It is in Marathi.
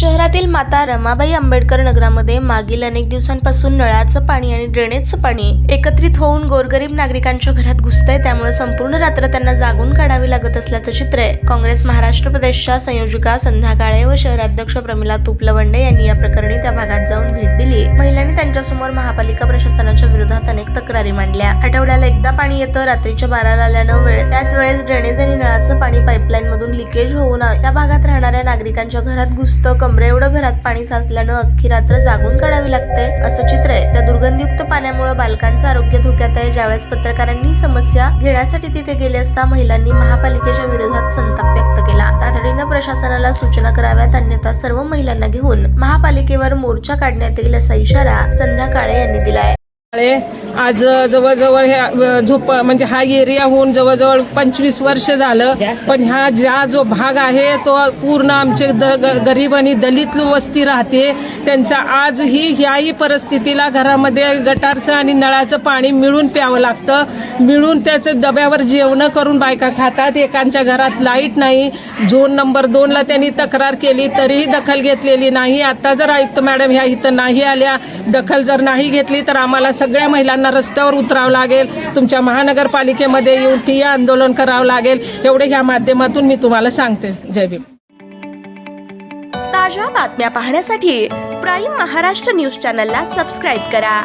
शहरातील माता रमाबाई आंबेडकर नगरामध्ये मागील अनेक दिवसांपासून नळाचं पाणी आणि ड्रेनेजचं पाणी एकत्रित होऊन गोरगरीब नागरिकांच्या घरात घुसतंय। त्यामुळे संपूर्ण रात्र त्यांना जागून काढावी लागत असल्याचं चित्र आहे। काँग्रेस महाराष्ट्र प्रदेशच्या संयोजिका संध्या काळे व शहराध्यक्ष प्रमिला तुपलवंडे यांनी या प्रकरणी त्या भागात जाऊन भेट दिली। महिलांनी त्यांच्यासमोर महापालिका प्रशासनाच्या विरोधात अनेक तक्रारी मांडल्या। आठवड्याला एकदा पाणी येतं, रात्रीच्या 12ला आल्यानं त्याच वेळेस ड्रेनेज आणि नळाचं पाणी पाईपलाईन मधून लिकेज होऊन त्या भागात राहणाऱ्या नागरिकांच्या घरात घुसतं। कमरे एवढं घरात पाणी साचल्यानं अख्खी रात्र जागून काढावी लागते असं चित्र आहे। त्या दुर्गंधीयुक्त पाण्यामुळे बालकांचं आरोग्य धोक्यात आहे। ज्यावेळेस पत्रकारांनी समस्या घेण्यासाठी तिथे गेले असता महिलांनी महापालिकेच्या विरोधात संताप व्यक्त केला। तातडीनं प्रशासनाला सूचना कराव्यात, अन्यथा सर्व महिलांना घेऊन महापालिकेवर मोर्चा काढण्यात येईल असा इशारा संध्या काळे यांनी दिलाय। आज जवळजवळ म्हणजे हा एरिया होऊन जवळजवळ 25 वर्ष झालं, पण ज्या जो भाग आहे तो पूर्ण आमचे गरीब आणि दलित वस्ती राहते। त्यांचा आजही ह्याही परिस्थितीला घरामध्ये गटारचं आणि नळाचं पाणी मिळून प्यावं लागतं। मिळून त्याचं डब्यावर जेवण करून बायका खातात। एकांच्या घरात लाईट नाही। झोन नंबर 2ला त्यांनी तक्रार केली तरीही दखल घेतलेली नाही। आता जर आयुक्त मॅडम ह्या इथं नाही आल्या, दखल जर नाही घेतली तर आम्हाला सगळ्या महिलांना रस्त्यावर उतरावं लागेल, तुमच्या महानगरपालिकेमध्ये येऊन ठिय्या आंदोलन करावं लागेल। एवढे ह्या माध्यमातून मी तुम्हाला सांगते। जय भीम। ताज्या बातम्या पाहण्यासाठी प्राईम महाराष्ट्र न्यूज चॅनलला सबस्क्राईब करा।